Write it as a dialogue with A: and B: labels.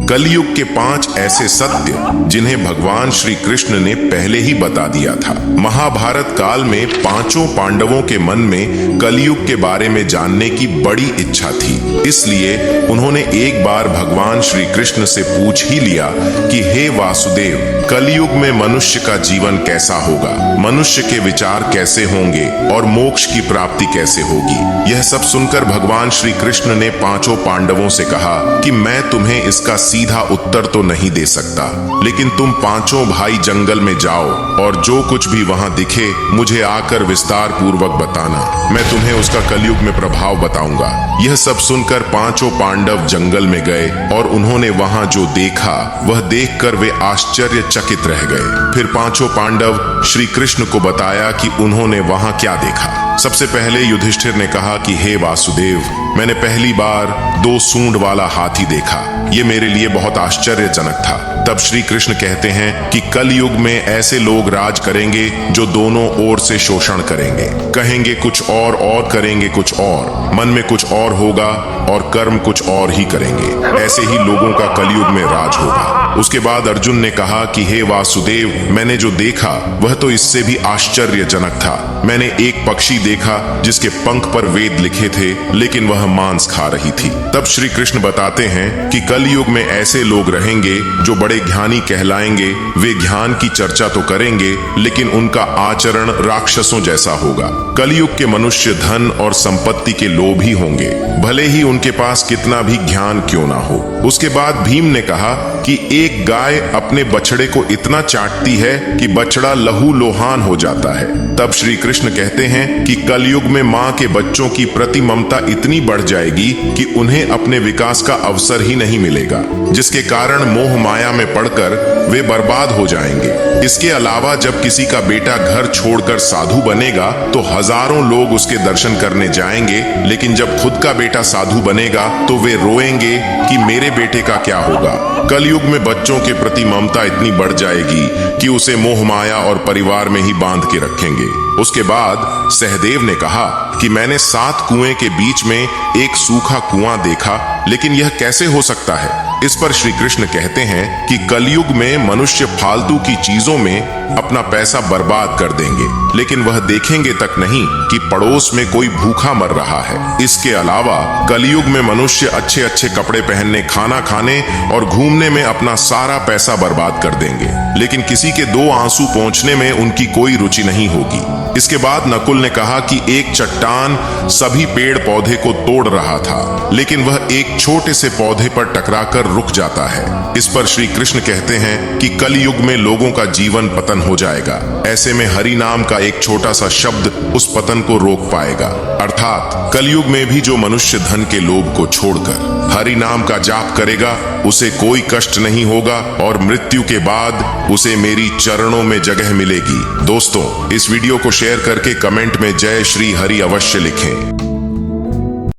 A: कलयुग के 5 ऐसे सत्य जिन्हें भगवान श्री कृष्ण ने पहले ही बता दिया था। महाभारत काल में 5 पांडवों के मन में कलयुग के बारे में जानने की बड़ी इच्छा थी, इसलिए उन्होंने एक बार भगवान श्री कृष्ण से पूछ ही लिया कि हे वासुदेव, कलयुग में मनुष्य का जीवन कैसा होगा, मनुष्य के विचार कैसे होंगे और मोक्ष की प्राप्ति कैसे होगी। यह सब सुनकर भगवान श्री कृष्ण ने 5 पांडवों से कहा कि मैं तुम्हें इसका सीधा उत्तर तो नहीं दे सकता, लेकिन तुम 5 भाई जंगल में जाओ और जो कुछ भी वहां दिखे मुझे आकर विस्तार पूर्वक बताना। मैं तुम्हें उसका कलयुग में प्रभाव बताऊंगा। यह सब सुनकर 5 पांडव जंगल में गए और उन्होंने वहां जो देखा वह देखकर वे आश्चर्यचकित रह गए। फिर 5 पांडव श्री कृष्ण को बताया कि उन्होंने वहां क्या देखा। सबसे पहले युधिष्ठिर ने कहा कि हे वासुदेव, मैंने पहली बार 2 सूंड वाला हाथी देखा। ये मेरे लिए बहुत आश्चर्यजनक था। तब श्री कृष्ण कहते हैं कि कल युग में ऐसे लोग राज करेंगे जो दोनों ओर से शोषण करेंगे, कहेंगे कुछ और करेंगे कुछ और, मन में कुछ और होगा और कर्म कुछ और ही करेंगे। ऐसे ही लोगों का कलयुग में राज होगा। उसके बाद अर्जुन ने कहा कि हे वासुदेव, मैंने जो देखा वह तो इससे भी आश्चर्यजनक था। मैंने एक पक्षी देखा जिसके पंख पर वेद लिखे थे, लेकिन वह मांस खा रही थी। तब श्री कृष्ण बताते हैं कि कलयुग में ऐसे लोग रहेंगे जो बड़े ज्ञानी कहलाएंगे। वे ज्ञान की चर्चा तो करेंगे, लेकिन उनका आचरण राक्षसों जैसा होगा। कलयुग के मनुष्य धन और संपत्ति के लोभी होंगे, भले ही उनके पास कितना भी ज्ञान क्यों ना हो। उसके बाद भीम ने कहा कि एक गाय अपने बछड़े को इतना चाटती है कि बछड़ा लहू लोहान हो जाता है। तब श्री कृष्ण कहते हैं कि कलयुग में माँ के बच्चों की प्रति ममता इतनी बढ़ जाएगी कि उन्हें अपने विकास का अवसर ही नहीं मिलेगा, जिसके कारण मोह माया में पड़कर वे बर्बाद हो जाएंगे। इसके अलावा जब किसी का बेटा घर छोड़कर साधु बनेगा तो हजारों लोग उसके दर्शन करने जाएंगे, लेकिन जब खुद का बेटा साधु बनेगा तो वे रोएंगे कि मेरे बेटे का क्या होगा। कलयुग में बच्चों के प्रति ममता इतनी बढ़ जाएगी कि उसे मोह माया और परिवार में ही बांध के रखेंगे। उसके बाद सहदेव ने कहा कि मैंने 7 कुएं के बीच में एक सूखा कुआं देखा, लेकिन यह कैसे हो सकता है। इस पर श्री कृष्ण कहते हैं कि कलयुग में मनुष्य फालतू की चीजों में अपना पैसा बर्बाद कर देंगे, लेकिन वह देखेंगे तक नहीं कि पड़ोस में कोई भूखा मर रहा है। इसके अलावा कलयुग में मनुष्य अच्छे अच्छे कपड़े पहनने, खाना खाने और घूमने में अपना सारा पैसा बर्बाद कर देंगे, लेकिन किसी के 2 आंसू पहुंचने में उनकी कोई रुचि नहीं होगी। इसके बाद नकुल ने कहा कि एक चट्टान सभी पेड़ पौधे को तोड़ रहा था, लेकिन वह एक छोटे से पौधे पर टकराकर रुक जाता है। इस पर श्री कृष्ण कहते हैं कि कलयुग में लोगों का जीवन पतन हो जाएगा। ऐसे में हरि नाम का एक छोटा सा शब्द उस पतन को रोक पाएगा। अर्थात कलयुग में भी जो मनुष्य धन के लोभ को छोड़कर हरि नाम का जाप करेगा उसे कोई कष्ट नहीं होगा और मृत्यु के बाद उसे मेरी चरणों में जगह मिलेगी। दोस्तों, इस वीडियो को शेयर करके कमेंट में जय श्री हरि अवश्य लिखें।